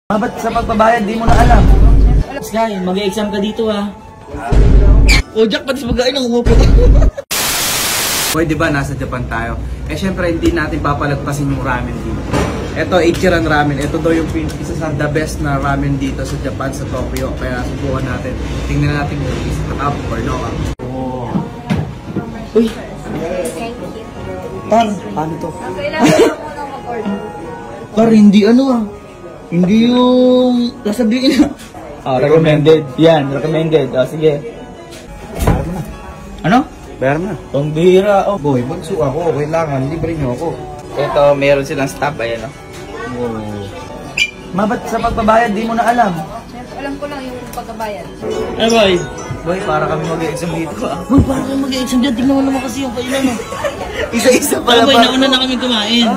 Ba't sa pagbabayad di mo na alam? Sky, mag-exam ka dito ah. O Jack, pati sa pagkain ang umupo. Boy, di ba nasa Japan tayo? Eh syempre hindi natin papalagpasin yung ramen dito. Ito, Ichiran Ramen. Ito daw yung isa sa the best na ramen dito sa Japan, sa Tokyo. Kaya subukan natin. Tingnan natin kung is it up or no up. Oh. Uy. Par, paano to? Par, hindi ano ah. Hindi yung sasabihin na. Ah, recommended. Yan, recommended. Ah, sige. Bayar na. Ano? Bayar na. Pambira. Oh. Boy, magsu ako. Kailangan, libre nyo ako. Ito, meron silang stop. Ayan o. Ba't sa pagbabayad di mo na alam? Alam ko lang yung pagbabayad. Eh boy. Boy, para kami mag-exam dito ah. Boy, para kami mag-exam dito. Tingnan mo naman kasi yung kailan oh. Isa-isa pala ba? Boy, nauna na kami kumain.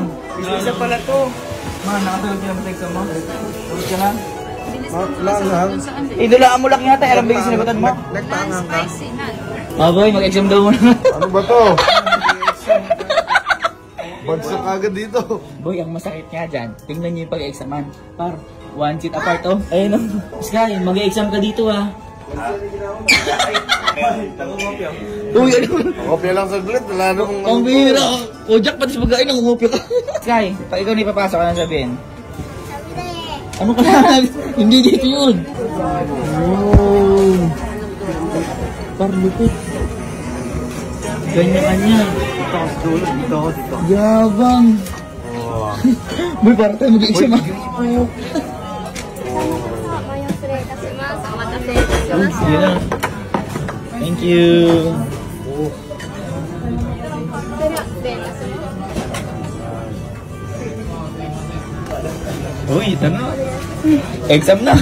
Isa-isa pala to. Ma, nakatulog ka naman sa exam mo? Tulog ka lang? Lang. Inulaan mo lang yata. Alam ba yung sinagutan mo? Nagtangang ka. Spicy na. Ah boy, mag-exam daw mo na. Ano ba to? Bagsak agad dito. Boy, ang masakit nga dyan. Tingnan niyo yung pag-examan. Par, one seat apart oh. Ayun oh. Sky, mag-exam ka dito ah. Uy, ano? Kopya lang saglit. Wala na kung Ang bihira. O Jack, pati sa pagkain ang umupyo ka. Sky, pag ikaw na ipapasok ka na sabihin. Ano ka lang? Hindi dito yun. Oh. Par, lupit. Ganyan kanya. dito ako sa dulo. Dito ako, dito. Yabang. Oh. Boy, parang tayo mag-exam ah. Yeah. Thank you. Uy, ito na. Exam na.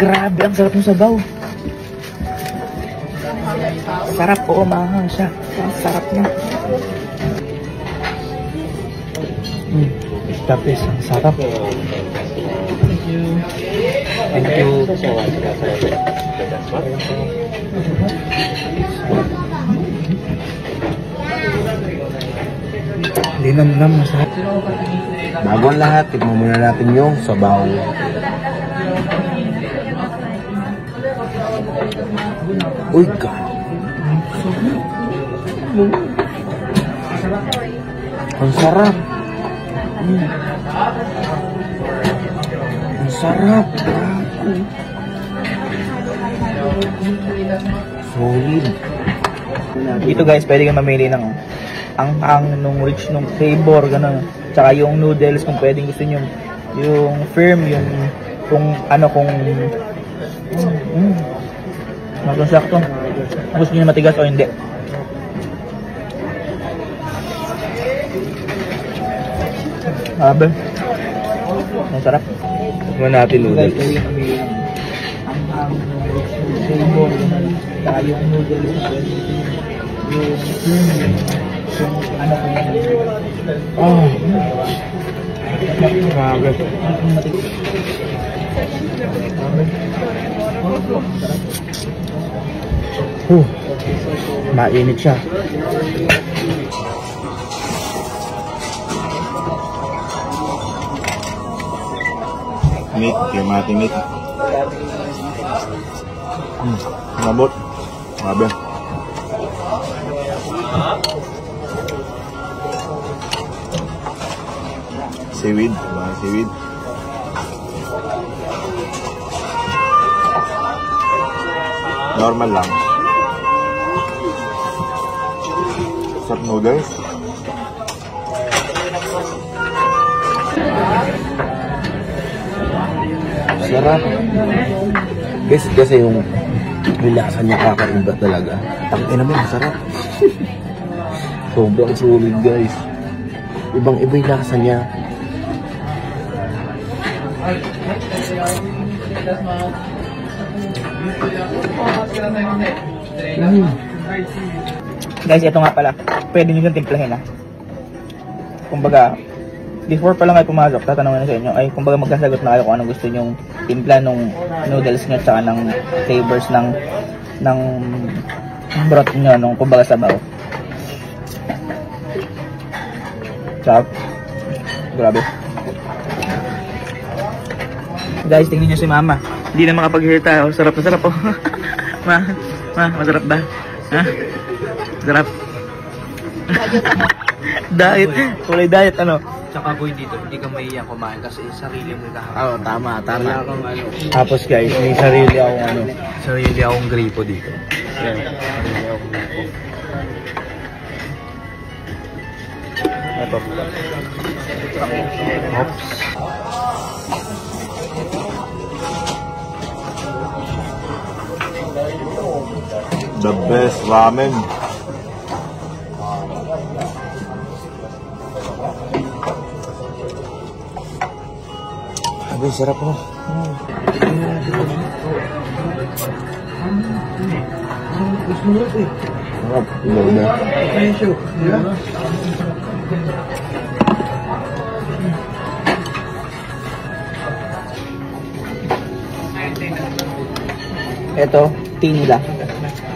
Grabe, ang sarap ng sabaw. Sarap, oo, mahang siya. Ang sarap niya. Tapos, ang sarap. Thank you. Thank you. Linam-lam, masarap. Bago ang lahat, tignan muna natin yung sabaw. Uy, God. Ang sarap. Ang sarap. Solid. Dito guys, pwede kang mamili ng ang nung rich nung flavor, gano'n. Tsaka yung noodles kung pwedeng gusto nyo. Yung firm, yung kung ano, kung sakto. Gusto nyo matigas o hindi. Abe. Ang sarap. Tignan natin noodles. Pwede kang mamili ng ang flavor, gano'n. Tsaka yung noodles, yung firm, yung ano kung Oh. Grabe. Mainit siya. Meat, kaya mati meat. Nabot. Grabe. Seaweed, mga seaweed. Normal lang. Sarap noodles. Sarap. Kasi yung lasa niya kakaiba talaga. Tangina mo, masarap. Sobrang solid guys. Ibang-iba yung lasa niya. Guys, ito nga pala. Pwede nyo yung timplahin ha. Kumbaga, before pa lang kayo pumasok, tatanungin na sa inyo, ay kumbaga magkasagot na kayo kung anong gusto nyong timpla nung noodles nyo tsaka ng flavors ng broth nyo nung kumbaga sabaw. Sarap. Grabe. Guys, tingnan nyo si Mama. Hindi na makapaghirta. Oh, sarap na sarap oh. Masarap ba? Ha? Sarap. Diet. Kulay diet ano? Tsaka boy dito, hindi ka mahiya kumain kasi sarili mo kahapon. Oo, tama. Wala kang ano. Tapos guys, may sarili akong gripo dito. Ito. Oops. The best ramen. Aduh, sarap mo. Sarap. Ito, tea nila.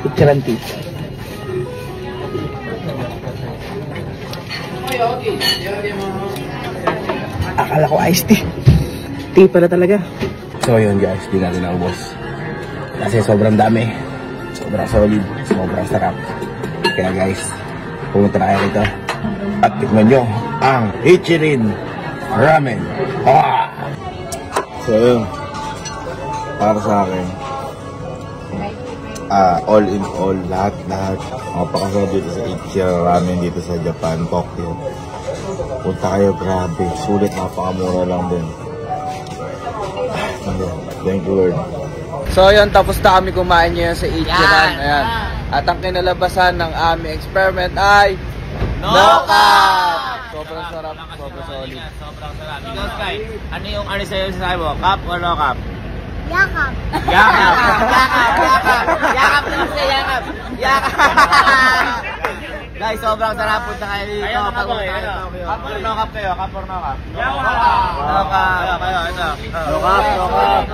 Picturean tea. Akala ko iced tea. Tea pala talaga. So yun guys, di natin naubos. Kasi sobrang dami. Sobrang solid. Sobrang sarap. Kaya guys, pumunta na kayo rito. At tikman nyo ang Ichirin Ramen. Ah! So yun, para sa akin, all in all, lahat mapakasarap dito sa Ichirin Ramen dito sa Japan, Tokyo. Punta kayo, grabe, sulit, napakamura lang din. Thank you Lord. So yun, tapos na kami kumain ngayon sa Ichiran. Ayan. At ang kinalabasan ng aming experiment ay Knockout! Sobrang sarap, sobrang solid. Sobrang sarap. Ikaw, Sky, ano yung ano sa'yo sa mo? Cup or no cup? Yakap. Yakap! Yakap lang siya, yakap! Yakap! Guys, sobrang sarap. Punta kayo dito. Cup or no cup kayo? Cup or no cup? No cup. Kayo, ito. No cup, no cup.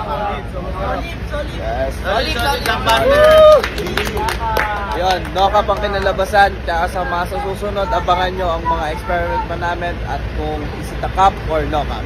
Yes. Solid lang, partner. Yun, Knockout ang kinalabasan. Kaya sa mga susunod, abangan nyo ang mga experiment pa namin at kung isita cup or Knockout.